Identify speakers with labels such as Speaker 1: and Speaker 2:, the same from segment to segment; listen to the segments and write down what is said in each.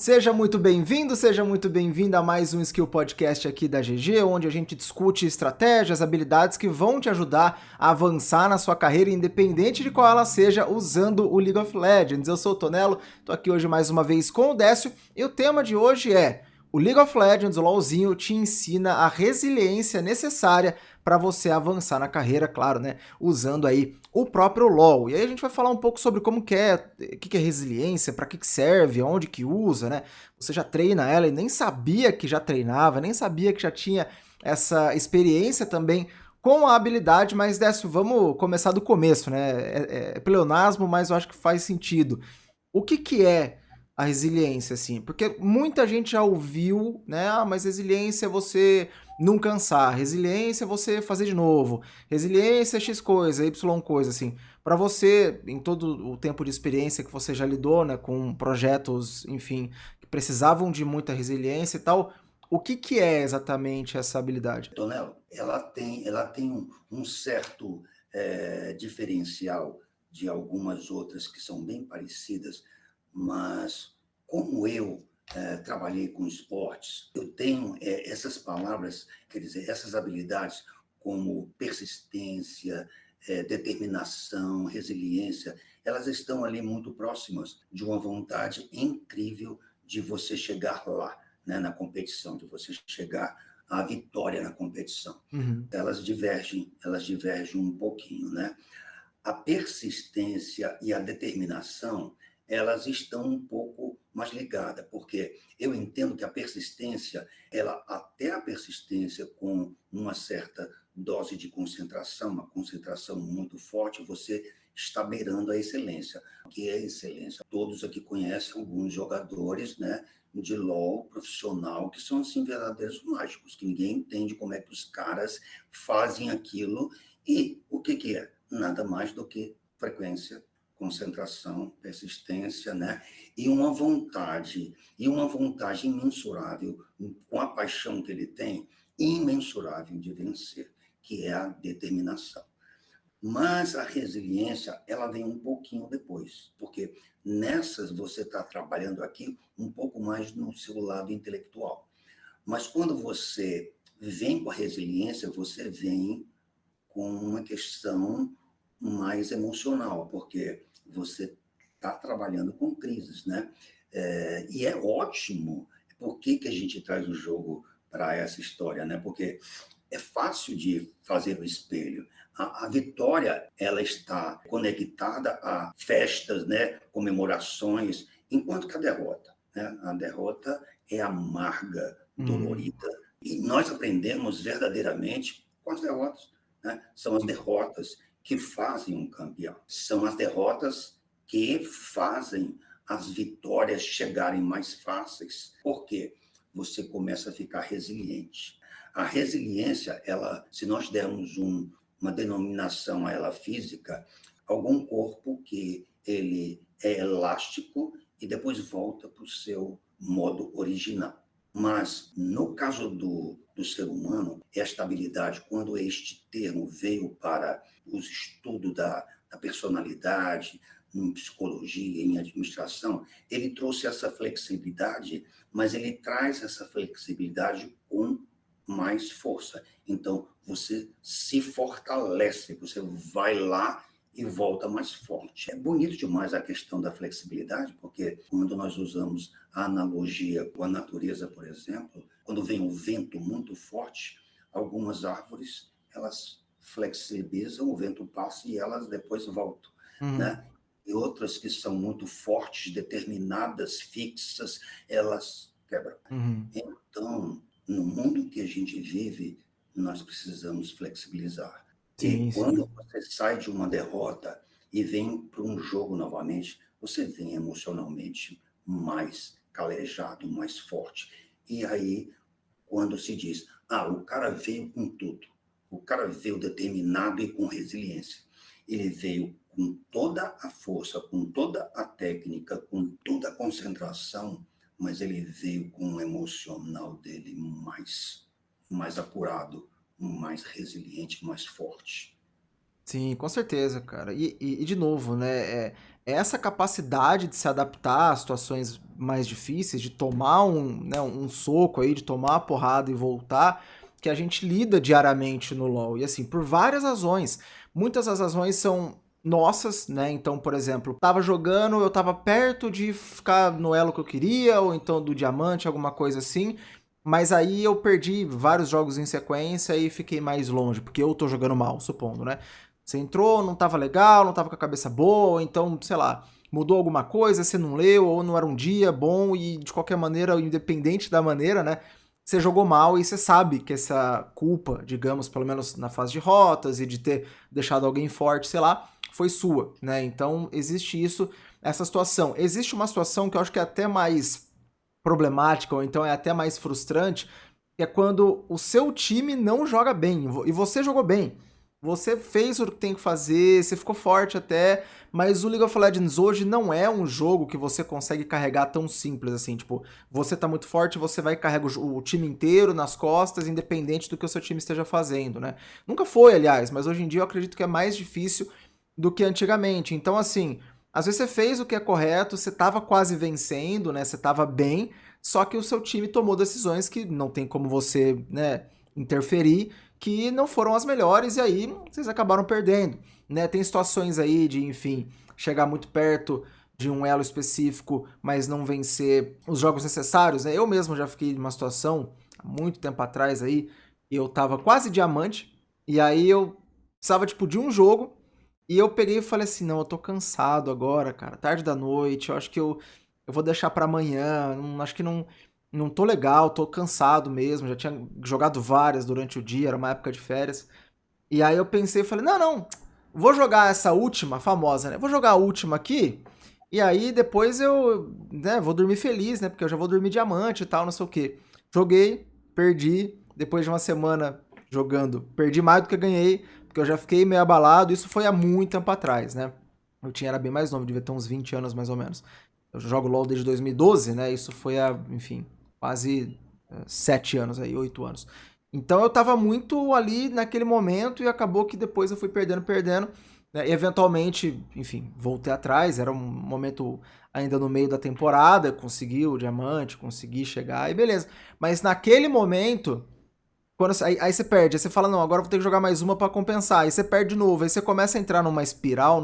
Speaker 1: Seja muito bem-vindo, seja muito bem-vinda a mais um Skill Podcast aqui da GG, onde a gente discute estratégias, habilidades que vão te ajudar a avançar na sua carreira, independente de qual ela seja, usando o League of Legends. Eu sou o Tonelo, tô aqui hoje mais uma vez com o Décio, e o tema de hoje é: o League of Legends, o LoLzinho, te ensina a resiliência necessária para você avançar na carreira, claro, né? Usando aí o próprio LoL. E aí a gente vai falar um pouco sobre como que é, o que é resiliência, para que serve, onde que usa, né? Você já treina ela e nem sabia que já treinava, nem sabia que já tinha essa experiência também com a habilidade, mas Décio, vamos começar do começo, né? É pleonasmo, mas eu acho que faz sentido. O que é a resiliência, assim? Porque muita gente já ouviu, né? Ah, mas resiliência é você não cansar, resiliência é você fazer de novo, resiliência é X coisa, Y coisa, assim. Para você, em todo o tempo de experiência que você já lidou, né, com projetos, enfim, que precisavam de muita resiliência e tal, o que é exatamente essa habilidade?
Speaker 2: Tonelo, ela tem um certo diferencial de algumas outras que são bem parecidas, mas como eu trabalhei com esportes, eu tenho essas palavras, quer dizer, essas habilidades como persistência, determinação, resiliência, elas estão ali muito próximas de uma vontade incrível de você chegar lá, né, na competição, de você chegar à vitória na competição.
Speaker 1: Uhum.
Speaker 2: Elas divergem um pouquinho, né? A persistência e a determinação, elas estão um pouco mais ligadas, porque eu entendo que a persistência, até a persistência com uma certa dose de concentração, uma concentração muito forte, você está beirando a excelência. O que é excelência? Todos aqui conhecem alguns jogadores, né, de LoL profissional que são assim verdadeiros mágicos, que ninguém entende como é que os caras fazem aquilo. E o que é? Nada mais do que frequência, concentração, persistência, né? E uma vontade imensurável, com a paixão que ele tem, imensurável de vencer, que é a determinação. Mas a resiliência, ela vem um pouquinho depois, porque nessas você está trabalhando aqui um pouco mais no seu lado intelectual. Mas quando você vem com a resiliência, você vem com uma questão mais emocional, porque você está trabalhando com crises, né? E é ótimo. Por que a gente traz o jogo para essa história, né? Porque é fácil de fazer o espelho. A vitória, ela está conectada a festas, né? Comemorações, enquanto que a derrota, né? A derrota é amarga,
Speaker 1: Hum.
Speaker 2: dolorida. E nós aprendemos verdadeiramente com as derrotas, né? São as derrotas que fazem um campeão. São as derrotas que fazem as vitórias chegarem mais fáceis. Por quê? Você começa a ficar resiliente. A resiliência, ela, se nós dermos uma denominação a ela física, algum corpo que ele é elástico e depois volta para o seu modo original. Mas, no caso do ser humano, esta habilidade, quando este termo veio para os estudos da personalidade, em psicologia, em administração, ele trouxe essa flexibilidade, mas ele traz essa flexibilidade com mais força. Então, você se fortalece, você vai lá e volta mais forte. É bonito demais a questão da flexibilidade, porque quando nós usamos a analogia com a natureza, por exemplo, quando vem um vento muito forte, algumas árvores, elas flexibilizam, o vento passa e elas depois voltam,
Speaker 1: Uhum.
Speaker 2: né? E outras que são muito fortes, determinadas, fixas, elas quebram.
Speaker 1: Uhum.
Speaker 2: Então, no mundo que a gente vive, nós precisamos flexibilizar. E
Speaker 1: Sim, sim.
Speaker 2: quando você sai de uma derrota e vem para um jogo novamente, você vem emocionalmente mais calejado, mais forte. E aí, quando se diz, o cara veio com tudo, o cara veio determinado e com resiliência. Ele veio com toda a força, com toda a técnica, com toda a concentração, mas ele veio com o emocional dele mais apurado, mais resiliente, mais forte.
Speaker 1: Sim, com certeza, cara. E de novo, né? essa capacidade de se adaptar a situações mais difíceis, de tomar um soco aí, de tomar uma porrada e voltar, que a gente lida diariamente no LoL. E assim, por várias razões. Muitas das razões são nossas, né? Então, por exemplo, tava jogando, eu tava perto de ficar no elo que eu queria, ou então do diamante, alguma coisa assim. Mas aí eu perdi vários jogos em sequência e fiquei mais longe, porque eu tô jogando mal, supondo, né? Você entrou, não tava legal, não tava com a cabeça boa, então, sei lá, mudou alguma coisa, você não leu, ou não era um dia bom, e de qualquer maneira, independente da maneira, né? Você jogou mal e você sabe que essa culpa, digamos, pelo menos na fase de rotas e de ter deixado alguém forte, sei lá, foi sua, né? Então existe isso, essa situação. Existe uma situação que eu acho que é até mais problemática, ou então é até mais frustrante, que é quando o seu time não joga bem, e você jogou bem. Você fez o que tem que fazer, você ficou forte até, mas o League of Legends hoje não é um jogo que você consegue carregar tão simples assim, tipo, você tá muito forte, você vai carregar o time inteiro nas costas, independente do que o seu time esteja fazendo, né? Nunca foi, aliás, mas hoje em dia eu acredito que é mais difícil do que antigamente. Então, assim, às vezes você fez o que é correto, você tava quase vencendo, né? Você tava bem, só que o seu time tomou decisões que não tem como você, né, interferir, que não foram as melhores e aí vocês acabaram perdendo, né? Tem situações aí de, enfim, chegar muito perto de um elo específico, mas não vencer os jogos necessários, né? Eu mesmo já fiquei numa situação há muito tempo atrás aí, eu tava quase diamante e aí eu precisava tipo de um jogo e eu peguei e falei assim, não, eu tô cansado agora, cara, tarde da noite, eu acho que eu vou deixar pra amanhã, acho que não tô legal, tô cansado mesmo, já tinha jogado várias durante o dia, era uma época de férias. E aí eu pensei, e falei, não, vou jogar essa última, famosa, né? Vou jogar a última aqui, e aí depois eu, né, vou dormir feliz, né? Porque eu já vou dormir diamante e tal, não sei o quê. Joguei, perdi, depois de uma semana jogando, perdi mais do que ganhei, porque eu já fiquei meio abalado, isso foi há muito tempo atrás, né? Era bem mais novo, devia ter uns 20 anos mais ou menos. Eu jogo LoL desde 2012, né? Isso foi há, enfim, quase 7 anos aí, 8 anos. Então eu tava muito ali naquele momento e acabou que depois eu fui perdendo, né? E eventualmente, enfim, voltei atrás, era um momento ainda no meio da temporada, consegui o diamante, consegui chegar e beleza. Mas naquele momento, aí você perde, aí você fala, não, agora eu vou ter que jogar mais uma pra compensar, aí você perde de novo, aí você começa a entrar numa espiral,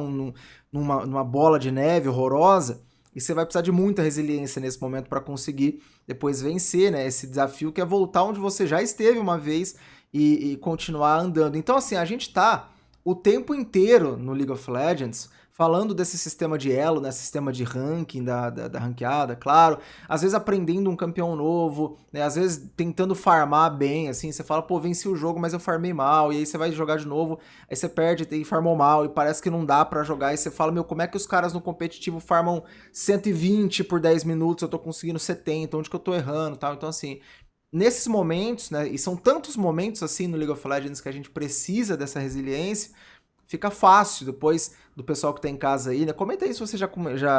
Speaker 1: numa bola de neve horrorosa, e você vai precisar de muita resiliência nesse momento para conseguir depois vencer, né, esse desafio que é voltar onde você já esteve uma vez e continuar andando. Então, assim, a gente tá o tempo inteiro no League of Legends falando desse sistema de elo, né, sistema de ranking da ranqueada, claro, às vezes aprendendo um campeão novo, né, às vezes tentando farmar bem, assim, você fala, pô, venci o jogo, mas eu farmei mal, e aí você vai jogar de novo, aí você perde e farmou mal, e parece que não dá pra jogar, e você fala, meu, como é que os caras no competitivo farmam 120 por 10 minutos, eu tô conseguindo 70, onde que eu tô errando, tal, então assim, nesses momentos, né, e são tantos momentos assim no League of Legends que a gente precisa dessa resiliência, fica fácil depois do pessoal que tá em casa aí, né? Comenta aí se você já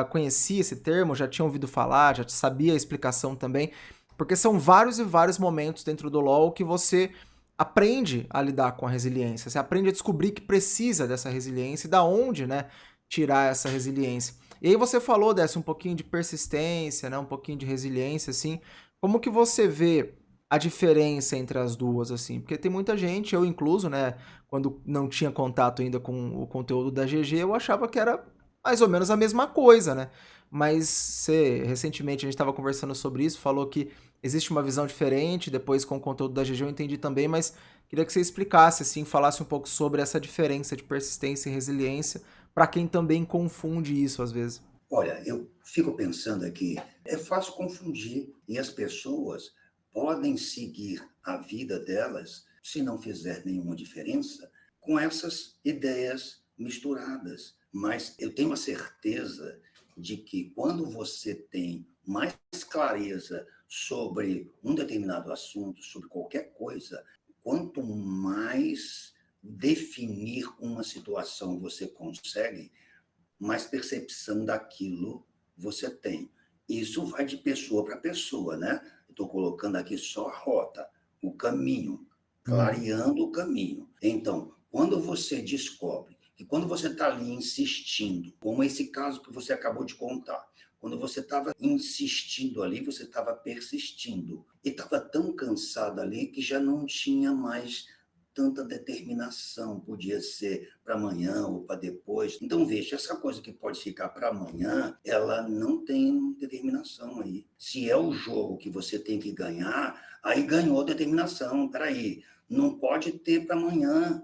Speaker 1: conhecia esse termo, já tinha ouvido falar, já sabia a explicação também, porque são vários e vários momentos dentro do LoL que você aprende a lidar com a resiliência, você aprende a descobrir que precisa dessa resiliência e da onde, né, tirar essa resiliência. E aí você falou dessa um pouquinho de persistência, né, um pouquinho de resiliência, assim, como que você vê a diferença entre as duas, assim? Porque tem muita gente, eu incluso, né, quando não tinha contato ainda com o conteúdo da GG, eu achava que era mais ou menos a mesma coisa, né? Mas recentemente a gente estava conversando sobre isso, falou que existe uma visão diferente, depois com o conteúdo da GG eu entendi também, mas queria que você explicasse, assim, falasse um pouco sobre essa diferença de persistência e resiliência, para quem também confunde isso às vezes.
Speaker 2: Olha, eu fico pensando aqui, é fácil confundir e as pessoas podem seguir a vida delas, se não fizer nenhuma diferença, com essas ideias misturadas. Mas eu tenho a certeza de que quando você tem mais clareza sobre um determinado assunto, sobre qualquer coisa, quanto mais definir uma situação você consegue, mais percepção daquilo você tem. Isso vai de pessoa para pessoa, né? Estou colocando aqui só a rota, o caminho,
Speaker 1: Uhum.
Speaker 2: clareando o caminho. Então, quando você descobre que quando você está ali insistindo, como esse caso que você acabou de contar, quando você estava insistindo ali, você estava persistindo. E estava tão cansado ali que já não tinha mais tanta determinação. Podia ser para amanhã ou para depois. Então, veja, essa coisa que pode ficar para amanhã, ela não tem determinação aí. Se é o jogo que você tem que ganhar, aí ganhou determinação. Peraí, não pode ter para amanhã,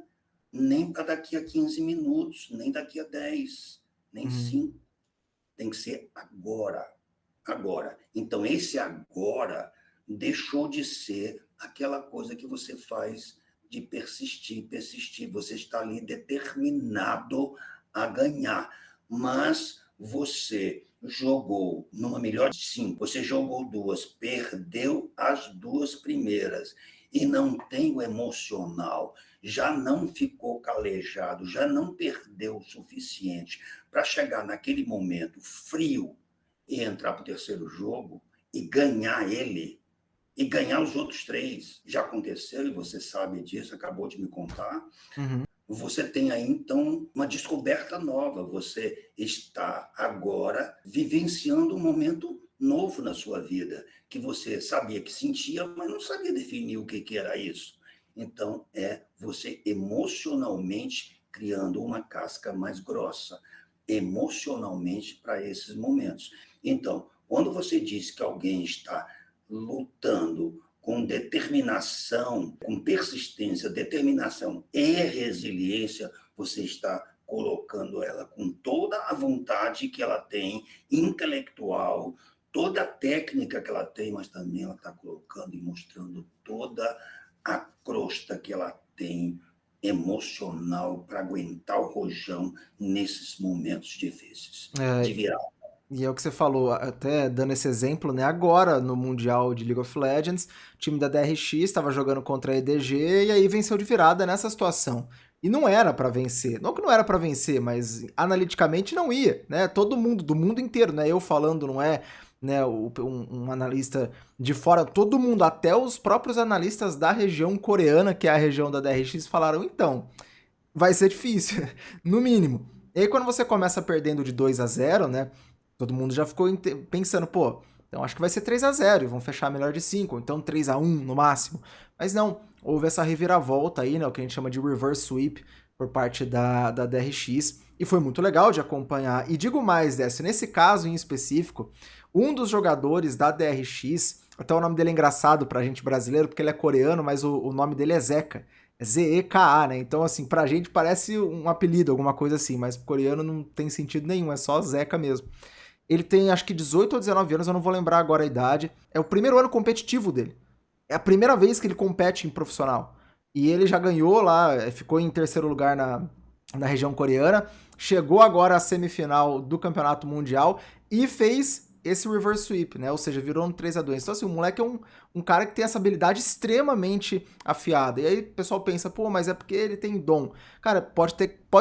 Speaker 2: nem para daqui a 15 minutos, nem daqui a 10, nem 5. Tem que ser agora. Agora. Então, esse agora deixou de ser aquela coisa que você faz de persistir. Você está ali determinado a ganhar. Mas você jogou numa melhor de 5, você jogou 2, perdeu as 2 primeiras e não tem o emocional, já não ficou calejado, já não perdeu o suficiente para chegar naquele momento frio e entrar para o terceiro jogo e ganhar ele, e ganhar os outros 3. Já aconteceu, e você sabe disso, acabou de me contar. Você tem aí, então, uma descoberta nova. Você está agora vivenciando um momento novo na sua vida, que você sabia que sentia, mas não sabia definir o que era isso. Então, é você emocionalmente criando uma casca mais grossa, emocionalmente para esses momentos. Então, quando você diz que alguém está lutando com determinação, com persistência, determinação e resiliência, você está colocando ela com toda a vontade que ela tem, intelectual, toda a técnica que ela tem, mas também ela está colocando e mostrando toda a crosta que ela tem emocional para aguentar o rojão nesses momentos difíceis de virar.
Speaker 1: E é o que você falou, até dando esse exemplo, né? Agora, no Mundial de League of Legends, o time da DRX estava jogando contra a EDG e aí venceu de virada nessa situação. E não era para vencer. Não que não era para vencer, mas analiticamente não ia, né? Todo mundo, do mundo inteiro, né? Eu falando, não é, né, um analista de fora, todo mundo, até os próprios analistas da região coreana, que é a região da DRX, falaram, então, vai ser difícil, no mínimo. E aí quando você começa perdendo de 2-0, né? Todo mundo já ficou pensando, pô, então acho que vai ser 3-0 e vão fechar melhor de 5, ou então 3-1 no máximo. Mas não, houve essa reviravolta aí, né, o que a gente chama de reverse sweep por parte da DRX, e foi muito legal de acompanhar. E digo mais, Décio, nesse caso em específico, um dos jogadores da DRX, até o nome dele é engraçado pra gente brasileiro, porque ele é coreano, mas o nome dele é Zeka. É Zeka, né? Então, assim, pra gente parece um apelido, alguma coisa assim, mas pro coreano não tem sentido nenhum, é só Zeka mesmo. Ele tem, acho que 18 ou 19 anos, eu não vou lembrar agora a idade. É o primeiro ano competitivo dele. É a primeira vez que ele compete em profissional. E ele já ganhou lá, ficou em terceiro lugar na região coreana. Chegou agora à semifinal do Campeonato Mundial e fez esse reverse sweep, né? Ou seja, virou um 3-2. Então, assim, o moleque é um cara que tem essa habilidade extremamente afiada. E aí o pessoal pensa, pô, mas é porque ele tem dom. Cara, pode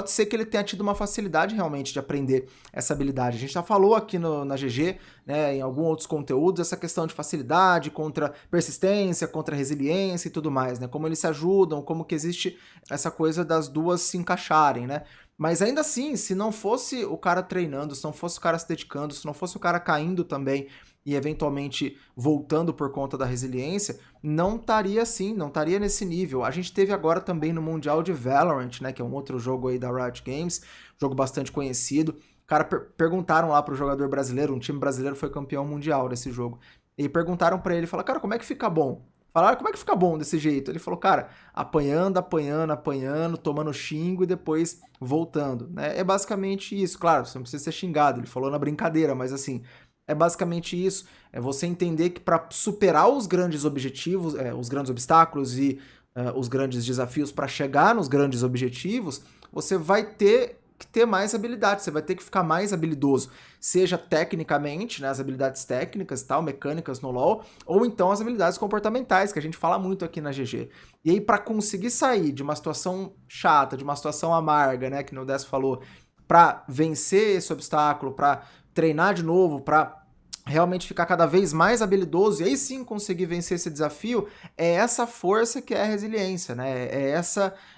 Speaker 1: ser que ele tenha tido uma facilidade realmente de aprender essa habilidade. A gente já falou aqui na GG, né, em alguns outros conteúdos, essa questão de facilidade contra persistência, contra resiliência e tudo mais, né? Como eles se ajudam, como que existe essa coisa das duas se encaixarem, né? Mas ainda assim, se não fosse o cara treinando, se não fosse o cara se dedicando, se não fosse o cara caindo também e eventualmente voltando por conta da resiliência, não estaria assim, não estaria nesse nível. A gente teve agora também no Mundial de Valorant, né, que é um outro jogo aí da Riot Games, jogo bastante conhecido. Cara, perguntaram lá pro jogador brasileiro, um time brasileiro foi campeão mundial desse jogo, e perguntaram pra ele, falaram, cara, como é que fica bom? Falaram, como é que fica bom desse jeito? Ele falou, cara, apanhando, tomando xingo e depois voltando, né? É basicamente isso. Claro, você não precisa ser xingado, ele falou na brincadeira, mas assim, é basicamente isso. É você entender que para superar os grandes objetivos, os grandes obstáculos e os grandes desafios para chegar nos grandes objetivos, você vai ter que ter mais habilidade, você vai ter que ficar mais habilidoso, seja tecnicamente, né, as habilidades técnicas e tal, mecânicas no LoL, ou então as habilidades comportamentais, que a gente fala muito aqui na GG. E aí, para conseguir sair de uma situação chata, de uma situação amarga, né, que o Décio falou, para vencer esse obstáculo, para treinar de novo, para realmente ficar cada vez mais habilidoso e aí sim conseguir vencer esse desafio, é essa força que é a resiliência, né? É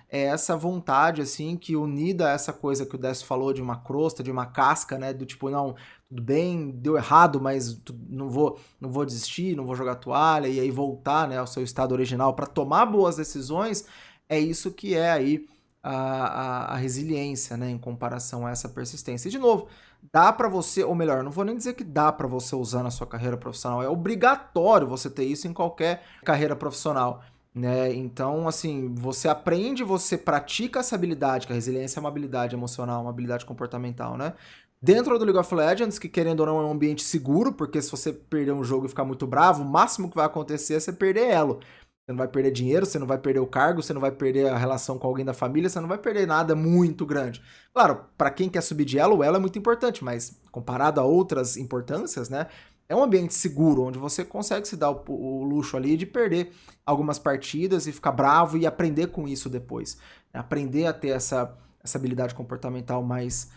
Speaker 1: é essa vontade, assim, que unida a essa coisa que o Décio falou de uma crosta, de uma casca, né, do tipo, não, tudo bem, deu errado, mas não vou desistir, não vou jogar toalha, e aí voltar, né, ao seu estado original para tomar boas decisões, é isso que é aí a resiliência, né, em comparação a essa persistência. E, de novo, dá para você, ou melhor, não vou nem dizer que dá para você usar na sua carreira profissional, é obrigatório você ter isso em qualquer carreira profissional, né? Então, assim, você aprende, você pratica essa habilidade, que a resiliência é uma habilidade emocional, uma habilidade comportamental, né? Dentro do League of Legends, que querendo ou não é um ambiente seguro, porque se você perder um jogo e ficar muito bravo, o máximo que vai acontecer é você perder elo. Você não vai perder dinheiro, você não vai perder o cargo, você não vai perder a relação com alguém da família, você não vai perder nada muito grande. Claro, para quem quer subir de elo, o elo é muito importante, mas comparado a outras importâncias, né? É um ambiente seguro, onde você consegue se dar o luxo ali de perder algumas partidas e ficar bravo e aprender com isso depois. Aprender a ter essa habilidade comportamental mais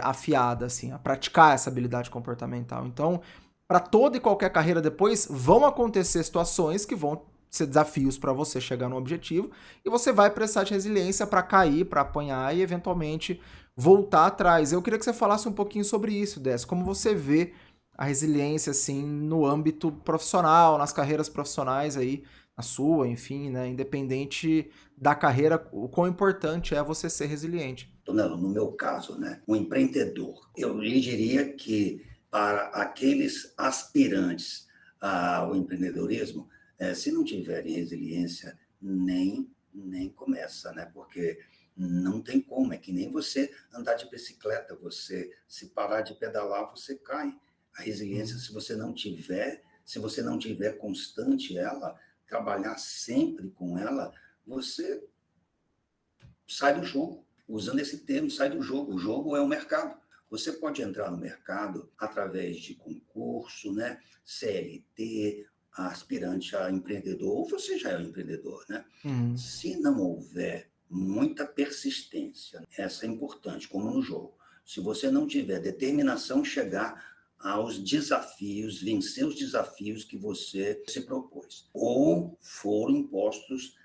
Speaker 1: afiada, assim, a praticar essa habilidade comportamental. Então, para toda e qualquer carreira depois, vão acontecer situações que vão ser desafios para você chegar no objetivo e você vai precisar de resiliência para cair, para apanhar e eventualmente voltar atrás. Eu queria que você falasse um pouquinho sobre isso, Décio, como você vê a resiliência assim no âmbito profissional, nas carreiras profissionais aí, a sua, enfim, né, independente da carreira, o quão importante é você ser resiliente.
Speaker 2: Tonelo, no meu caso, né, um empreendedor, eu lhe diria que para aqueles aspirantes ao empreendedorismo, se não tiverem resiliência, nem começa, né? Porque não tem como, é que nem você andar de bicicleta, você se parar de pedalar, você cai. A resiliência,
Speaker 1: Uhum.
Speaker 2: se você não tiver constante ela, trabalhar sempre com ela, você sai do jogo. Usando esse termo, sai do jogo. O jogo é o mercado. Você pode entrar no mercado através de concurso, né? CLT, aspirante a empreendedor, ou você já é um empreendedor, né?
Speaker 1: Uhum.
Speaker 2: Se não houver muita persistência, essa é importante, como no jogo. Se você não tiver determinação, chegar aos desafios, vencer os desafios que você se propôs, ou foram impostos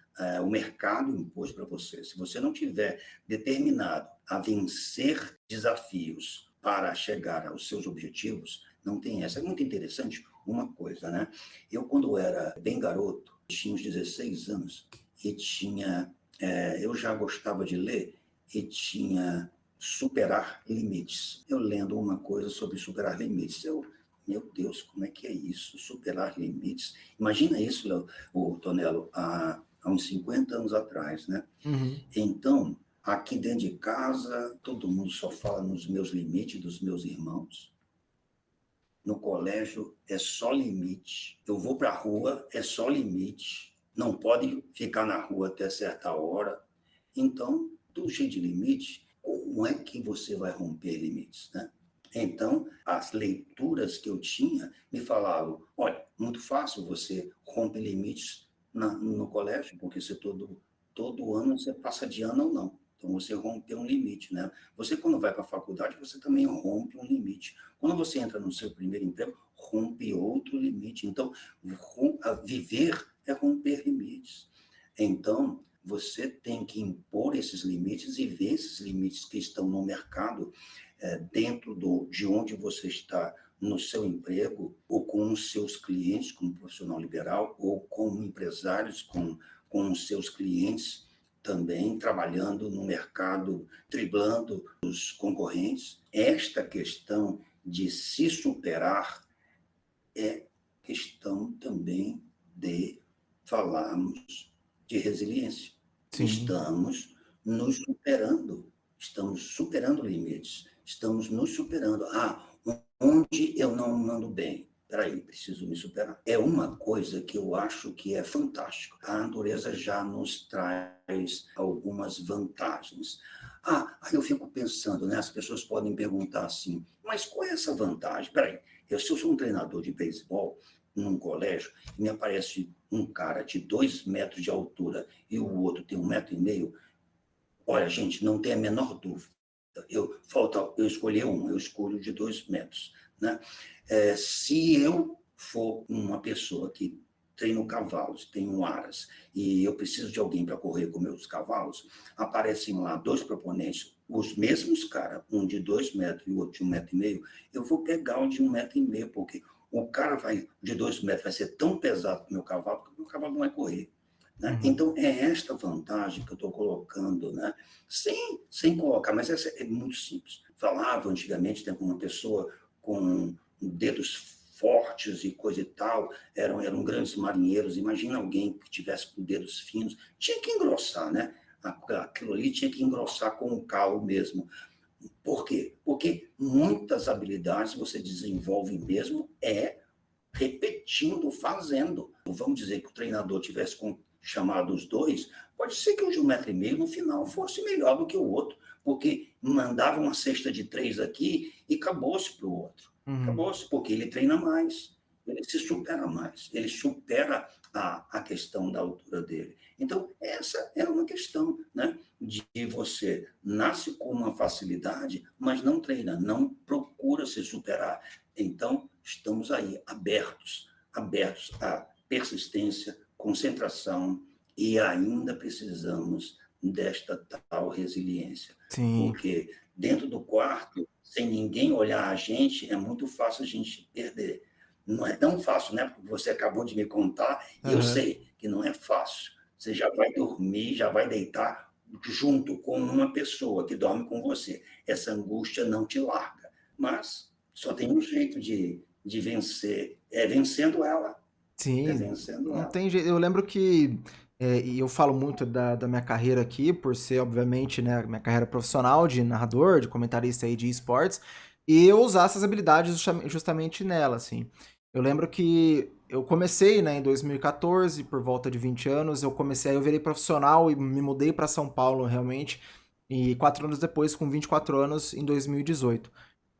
Speaker 2: o mercado impôs para você. Se você não tiver determinado a vencer desafios para chegar aos seus objetivos, não tem essa. É muito interessante uma coisa, né? Eu, quando era bem garoto, tinha uns 16 anos, eu já gostava de ler e tinha Superar Limites. Eu lendo uma coisa sobre superar limites, meu Deus, como é que é isso? Superar limites. Imagina isso, o Tonelo, há uns 50 anos atrás, né?
Speaker 1: Uhum.
Speaker 2: Então, aqui dentro de casa, todo mundo só fala nos meus limites dos meus irmãos. No colégio, é só limite. Eu vou para a rua, é só limite. Não pode ficar na rua até certa hora. Então, tudo cheio de limite. Como é que você vai romper limites, né? Então, as leituras que eu tinha me falavam, olha, muito fácil, você rompe limites no colégio, porque você todo ano você passa de ano ou não. Então, você rompe um limite, né? Você, quando vai para a faculdade, você também rompe um limite. Quando você entra no seu primeiro emprego, rompe outro limite. Então, viver é romper limites. Então, você tem que impor esses limites e ver esses limites que estão no mercado, dentro de onde você está no seu emprego, ou com os seus clientes, como profissional liberal, ou como empresários, com os seus clientes, também trabalhando no mercado, driblando os concorrentes. Esta questão de se superar é questão também de falarmos de resiliência.
Speaker 1: Sim.
Speaker 2: Estamos superando limites, estamos nos superando. Onde eu não ando bem? Peraí, preciso me superar. É uma coisa que eu acho que é fantástico. A natureza já nos traz algumas vantagens. Aí eu fico pensando, né? As pessoas podem perguntar assim, mas qual é essa vantagem? Peraí, se eu sou um treinador de beisebol num colégio e me aparece um cara de 2 metros de altura e o outro tem 1,5 m, olha, gente, não tem a menor dúvida. Eu escolhi eu escolho de 2 metros, né? Se eu for uma pessoa que treino cavalos, tenho aras, e eu preciso de alguém para correr com meus cavalos, aparecem lá 2 proponentes, os mesmos caras, um de 2 metros e o outro de 1,5 m, eu vou pegar o de 1,5 m, porque o cara de 2 metros vai ser tão pesado que o meu cavalo, porque o meu cavalo não vai correr. Né? Então, é esta vantagem que eu estou colocando, né? sem colocar, mas essa é muito simples. Falava antigamente, né, com uma pessoa com dedos fortes e coisa e tal, eram grandes marinheiros. Imagina alguém que tivesse com dedos finos, tinha que engrossar, né? Aquilo ali tinha que engrossar com o calo mesmo. Por quê? Porque muitas habilidades você desenvolve mesmo repetindo, fazendo. Vamos dizer que o treinador tivesse chamado os 2, pode ser que o de 1,5 m no final fosse melhor do que o outro, porque mandava uma cesta de 3 aqui e acabou-se para o outro. Acabou-se, porque ele treina mais, ele se supera mais, ele supera a questão da altura dele. Então, essa é uma questão, né, de você nasce com uma facilidade, mas não treina, não procura se superar. Então, estamos aí abertos à persistência, concentração, e ainda precisamos desta tal resiliência.
Speaker 1: Sim.
Speaker 2: Porque dentro do quarto, sem ninguém olhar a gente, é muito fácil a gente perder. Não é tão fácil, né? Porque você acabou de me contar, e eu sei que não é fácil. Você já vai dormir, já vai deitar junto com uma pessoa que dorme com você. Essa angústia não te larga. Mas só tem um jeito de vencer, é vencendo ela.
Speaker 1: Sim,
Speaker 2: vencendo
Speaker 1: não
Speaker 2: ela.
Speaker 1: tem jeito. Eu lembro que, e eu falo muito da minha carreira aqui, por ser, obviamente, né, minha carreira profissional de narrador, de comentarista aí de esportes, e eu usar essas habilidades justamente nela, assim. Eu lembro que eu comecei, né, em 2014, por volta de 20 anos, eu virei profissional e me mudei para São Paulo, realmente, e 4 anos depois, com 24 anos, em 2018.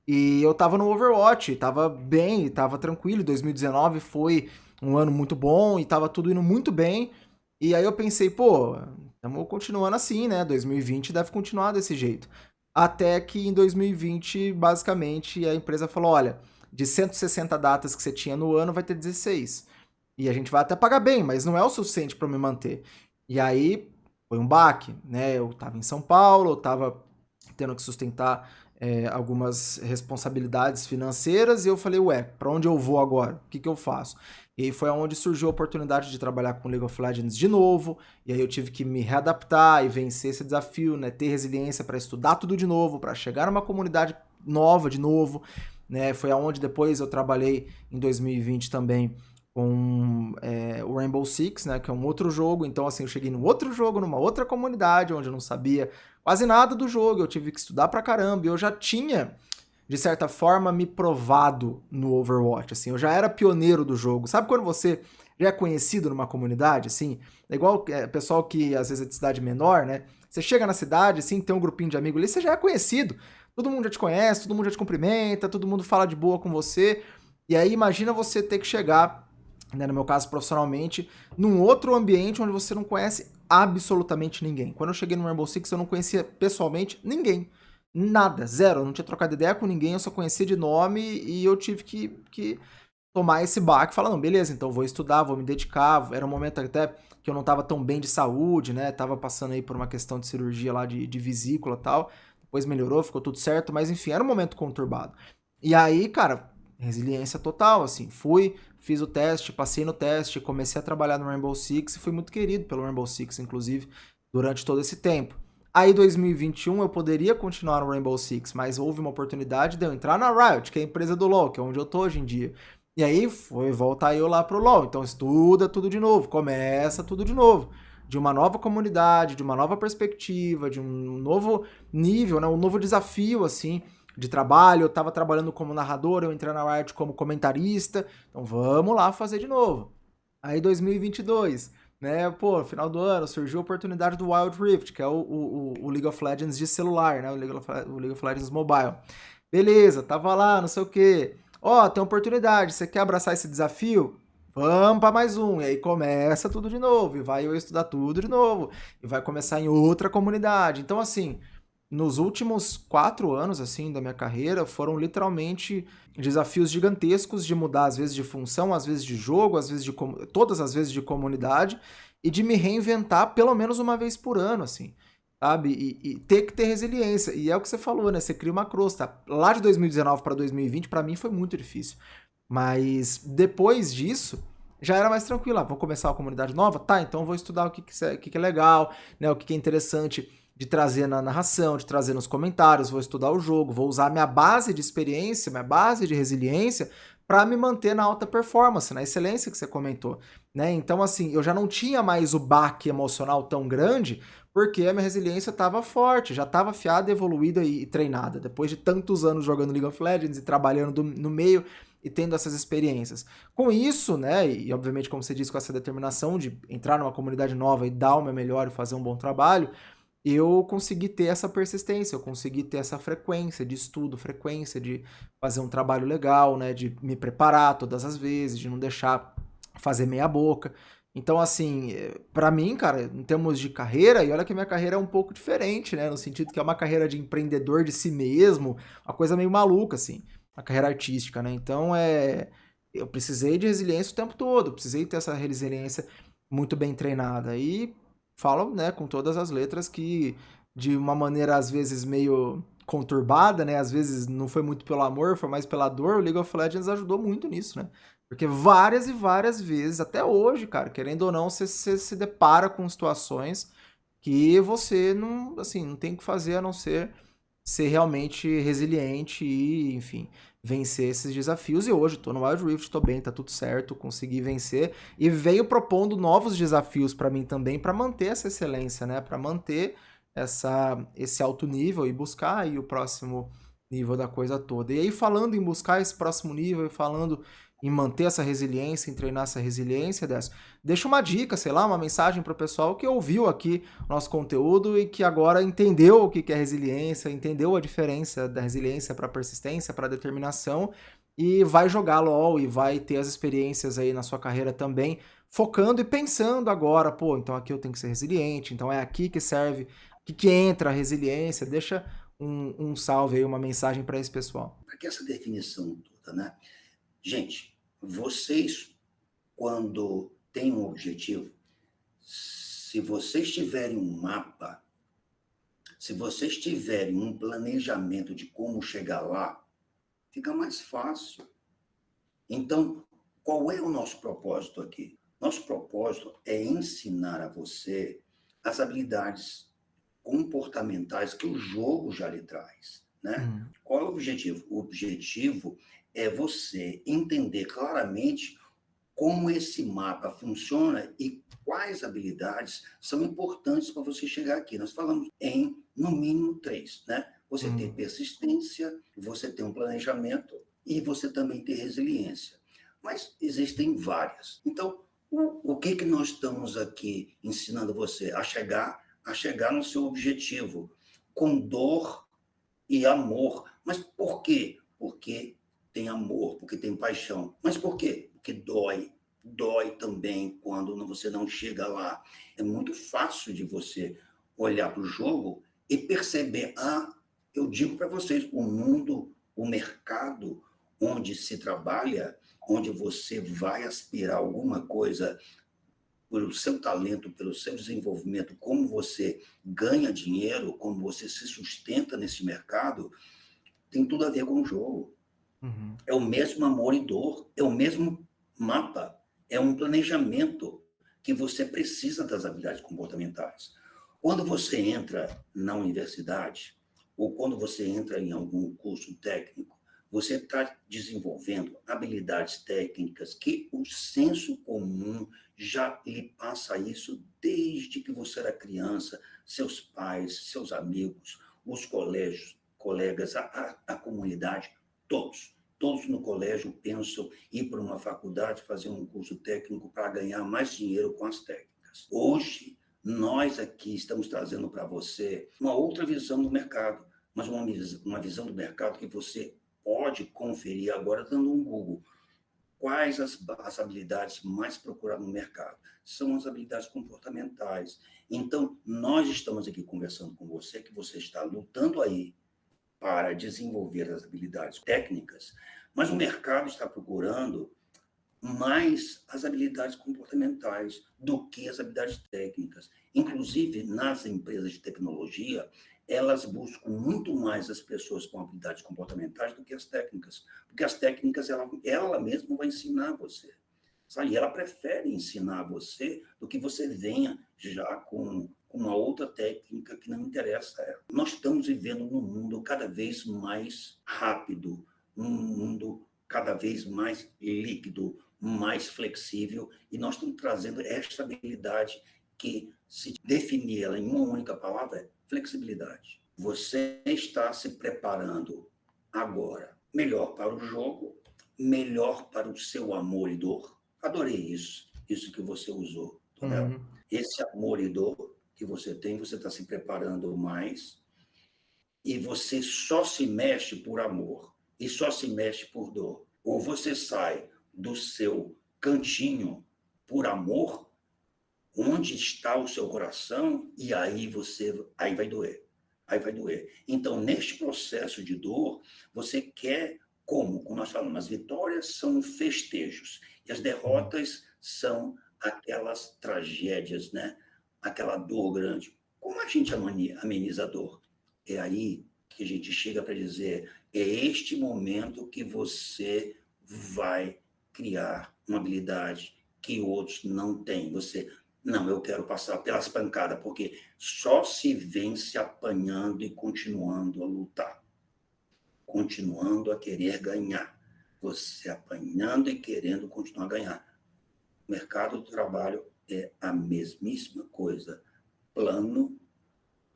Speaker 1: E eu tava no Overwatch, tava bem, tava tranquilo. 2019 foi um ano muito bom e tava tudo indo muito bem. E aí eu pensei, pô, estamos continuando assim, né? 2020 deve continuar desse jeito. Até que em 2020, basicamente, a empresa falou: olha, de 160 datas que você tinha no ano, vai ter 16. E a gente vai até pagar bem, mas não é o suficiente para me manter. E aí foi um baque, né? Eu tava em São Paulo, eu tava tendo que sustentar algumas responsabilidades financeiras, e eu falei, ué, pra onde eu vou agora? O que eu faço? E aí foi onde surgiu a oportunidade de trabalhar com League of Legends de novo, e aí eu tive que me readaptar e vencer esse desafio, né, ter resiliência para estudar tudo de novo, para chegar numa comunidade nova de novo, né, foi aonde depois eu trabalhei em 2020 também com o Rainbow Six, né, que é um outro jogo. Então, assim, eu cheguei num outro jogo, numa outra comunidade, onde eu não sabia quase nada do jogo, eu tive que estudar pra caramba, e eu já tinha, de certa forma, me provado no Overwatch, assim, eu já era pioneiro do jogo. Sabe quando você já é conhecido numa comunidade, assim? É igual pessoal que, às vezes, é de cidade menor, né? Você chega na cidade, assim, tem um grupinho de amigos ali, você já é conhecido. Todo mundo já te conhece, todo mundo já te cumprimenta, todo mundo fala de boa com você. E aí, imagina você ter que chegar, né, no meu caso profissionalmente, num outro ambiente onde você não conhece absolutamente ninguém. Quando eu cheguei no Rainbow Six, eu não conhecia pessoalmente ninguém. Nada, zero. Eu não tinha trocado ideia com ninguém, eu só conhecia de nome, e eu tive que tomar esse baque e falar, não, beleza, então vou estudar, vou me dedicar. Era um momento até que eu não tava tão bem de saúde, né? Tava passando aí por uma questão de cirurgia lá de vesícula e tal. Depois melhorou, ficou tudo certo, mas enfim, era um momento conturbado. E aí, cara, resiliência total, assim, fiz o teste, passei no teste, comecei a trabalhar no Rainbow Six e fui muito querido pelo Rainbow Six, inclusive, durante todo esse tempo. Aí, em 2021, eu poderia continuar no Rainbow Six, mas houve uma oportunidade de eu entrar na Riot, que é a empresa do LoL, que é onde eu tô hoje em dia. E aí, foi voltar eu lá pro LoL. Então, estuda tudo de novo, começa tudo de novo. De uma nova comunidade, de uma nova perspectiva, de um novo nível, né? Um novo desafio, assim, de trabalho. Eu tava trabalhando como narrador, eu entrei na Riot como comentarista. Então, vamos lá fazer de novo. Aí, 2022, né? Pô, no final do ano, surgiu a oportunidade do Wild Rift, que é o League of Legends de celular, né? O League of Legends Mobile. Beleza, tava lá, não sei o quê. Ó, tem oportunidade, você quer abraçar esse desafio? Vamos para mais um. E aí começa tudo de novo, e vai eu estudar tudo de novo, e vai começar em outra comunidade. Então, assim, nos últimos 4 anos, assim, da minha carreira, foram literalmente desafios gigantescos de mudar, às vezes, de função, às vezes de jogo, às vezes todas as vezes de comunidade, e de me reinventar pelo menos uma vez por ano, assim, sabe? E ter que ter resiliência. E é o que você falou, né? Você cria uma crosta. Lá de 2019 para 2020, para mim foi muito difícil. Mas depois disso, já era mais tranquilo. Vou começar uma comunidade nova? Tá, então eu vou estudar o que é legal, né? O que é interessante de trazer na narração, de trazer nos comentários, vou estudar o jogo, vou usar minha base de experiência, minha base de resiliência para me manter na alta performance, na excelência que você comentou, né? Então, assim, eu já não tinha mais o baque emocional tão grande, porque a minha resiliência estava forte, já estava afiada, evoluída e treinada, depois de tantos anos jogando League of Legends e trabalhando no meio e tendo essas experiências. Com isso, né, e obviamente, como você disse, com essa determinação de entrar numa comunidade nova e dar o meu melhor e fazer um bom trabalho, eu consegui ter essa persistência, eu consegui ter essa frequência de estudo, frequência de fazer um trabalho legal, né, de me preparar todas as vezes, de não deixar fazer meia boca. Então, assim, pra mim, cara, em termos de carreira, e olha que a minha carreira é um pouco diferente, né, no sentido que é uma carreira de empreendedor de si mesmo, uma coisa meio maluca, assim, uma carreira artística, né, então eu precisei de resiliência o tempo todo, precisei ter essa resiliência muito bem treinada, e falo, né, com todas as letras que de uma maneira às vezes meio conturbada, né, às vezes não foi muito pelo amor, foi mais pela dor, o League of Legends ajudou muito nisso, né, porque várias e várias vezes, até hoje, cara, querendo ou não, você se depara com situações que você não, assim, não tem o que fazer a não ser realmente resiliente e, enfim, vencer esses desafios. E hoje tô no Wild Rift, tô bem, tá tudo certo, consegui vencer e venho propondo novos desafios para mim também para manter essa excelência, né? Para manter esse alto nível e buscar aí o próximo nível da coisa toda. E aí falando em buscar esse próximo nível e falando em manter essa resiliência, em treinar essa resiliência, deixa uma dica, sei lá, uma mensagem para o pessoal que ouviu aqui nosso conteúdo e que agora entendeu o que é resiliência, entendeu a diferença da resiliência para persistência, para determinação e vai jogar LoL e vai ter as experiências aí na sua carreira também, focando e pensando agora, pô, então aqui eu tenho que ser resiliente, então é aqui que serve, aqui que entra a resiliência, deixa um salve aí, uma mensagem para esse pessoal.
Speaker 2: Para que essa definição toda, né? Gente, vocês, quando têm um objetivo, se vocês tiverem um mapa, se vocês tiverem um planejamento de como chegar lá, fica mais fácil. Então, qual é o nosso propósito aqui? Nosso propósito é ensinar a você as habilidades comportamentais que o jogo já lhe traz, né? Qual é o objetivo? O objetivo é você entender claramente como esse mapa funciona e quais habilidades são importantes para você chegar aqui. Nós falamos em, no mínimo, 3, né? Você ter persistência, você ter um planejamento e você também ter resiliência. Mas existem várias. Então, o que nós estamos aqui ensinando você? A chegar no seu objetivo com dor e amor. Mas por quê? Porque tem amor, porque tem paixão. Mas por quê? Porque dói. Dói também quando você não chega lá. É muito fácil de você olhar para o jogo e perceber, eu digo para vocês, o mundo, o mercado onde se trabalha, onde você vai aspirar alguma coisa pelo seu talento, pelo seu desenvolvimento, como você ganha dinheiro, como você se sustenta nesse mercado, tem tudo a ver com o jogo. É o mesmo amor e dor, é o mesmo mapa, é um planejamento que você precisa das habilidades comportamentais. Quando você entra na universidade, ou quando você entra em algum curso técnico, você está desenvolvendo habilidades técnicas que o senso comum já lhe passa isso desde que você era criança, seus pais, seus amigos, os colegas, a comunidade, todos no colégio pensam em ir para uma faculdade, fazer um curso técnico para ganhar mais dinheiro com as técnicas. Hoje, nós aqui estamos trazendo para você uma outra visão do mercado, mas uma visão do mercado que você pode conferir agora dando um Google. quais as habilidades mais procuradas no mercado? São as habilidades comportamentais. Então, nós estamos aqui conversando com você, que você está lutando aí para desenvolver as habilidades técnicas, mas o mercado está procurando mais as habilidades comportamentais do que as habilidades técnicas. Inclusive, nas empresas de tecnologia, elas buscam muito mais as pessoas com habilidades comportamentais do que as técnicas, porque as técnicas ela mesma vai ensinar você. Sabe? E ela prefere ensinar você do que você venha já com uma outra técnica que não interessa a ela. Nós estamos vivendo num mundo cada vez mais rápido, num mundo cada vez mais líquido, mais flexível, e nós estamos trazendo esta habilidade que, se definir ela em uma única palavra, é flexibilidade. Você está se preparando agora melhor para o jogo, melhor para o seu amor e dor. Adorei isso que você usou, Tonel. Esse amor e dor que você tem, você está se preparando mais, e você só se mexe por amor e só se mexe por dor. Ou você sai do seu cantinho por amor, onde está o seu coração, e aí vai doer. Aí vai doer. Então, neste processo de dor, você quer, como nós falamos, as vitórias são festejos, e as derrotas são aquelas tragédias, né? Aquela dor grande. Como a gente ameniza a dor? É aí que a gente chega para dizer, é este momento que você vai criar uma habilidade que outros não têm. Não, eu quero passar pelas pancadas, porque só se vence apanhando e continuando a lutar, continuando a querer ganhar. Você apanhando e querendo continuar a ganhar. O mercado do trabalho é a mesmíssima coisa. Plano,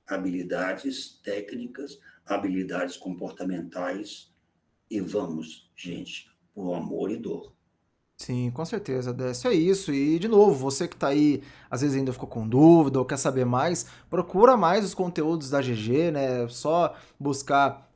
Speaker 2: habilidades técnicas, habilidades comportamentais, e vamos, gente, por amor e dor.
Speaker 1: Sim, com certeza, Décio, é isso. E, de novo, você que tá aí, às vezes ainda ficou com dúvida ou quer saber mais, procura mais os conteúdos da GG, né? Só buscar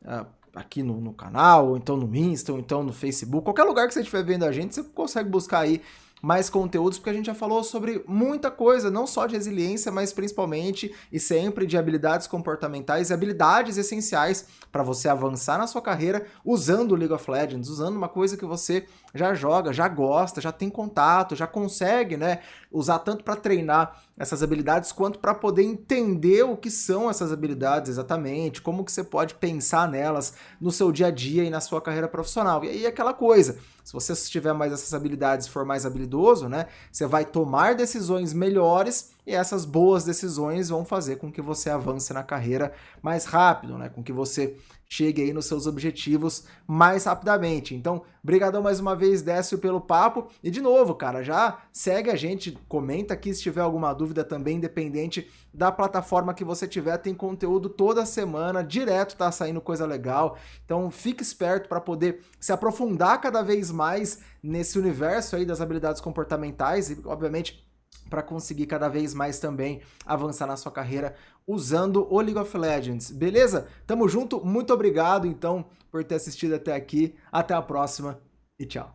Speaker 1: aqui no canal, ou então no Insta, ou então no Facebook, qualquer lugar que você estiver vendo a gente, você consegue buscar aí mais conteúdos, porque a gente já falou sobre muita coisa, não só de resiliência, mas principalmente e sempre de habilidades comportamentais e habilidades essenciais para você avançar na sua carreira usando o League of Legends, usando uma coisa que você já joga, já gosta, já tem contato, já consegue, né, usar tanto para treinar essas habilidades quanto para poder entender o que são essas habilidades exatamente, como que você pode pensar nelas no seu dia a dia e na sua carreira profissional. E aí aquela coisa, se você tiver mais essas habilidades, for mais habilidoso, né, você vai tomar decisões melhores e essas boas decisões vão fazer com que você avance na carreira mais rápido, né, com que você chegue aí nos seus objetivos mais rapidamente. Então, brigadão mais uma vez, Décio, pelo papo. E de novo, cara, já segue a gente, comenta aqui se tiver alguma dúvida também, independente da plataforma que você tiver, tem conteúdo toda semana, direto tá saindo coisa legal. Então, fique esperto para poder se aprofundar cada vez mais nesse universo aí das habilidades comportamentais e, obviamente, para conseguir cada vez mais também avançar na sua carreira usando o League of Legends, beleza? Tamo junto, muito obrigado então por ter assistido até aqui, até a próxima e tchau!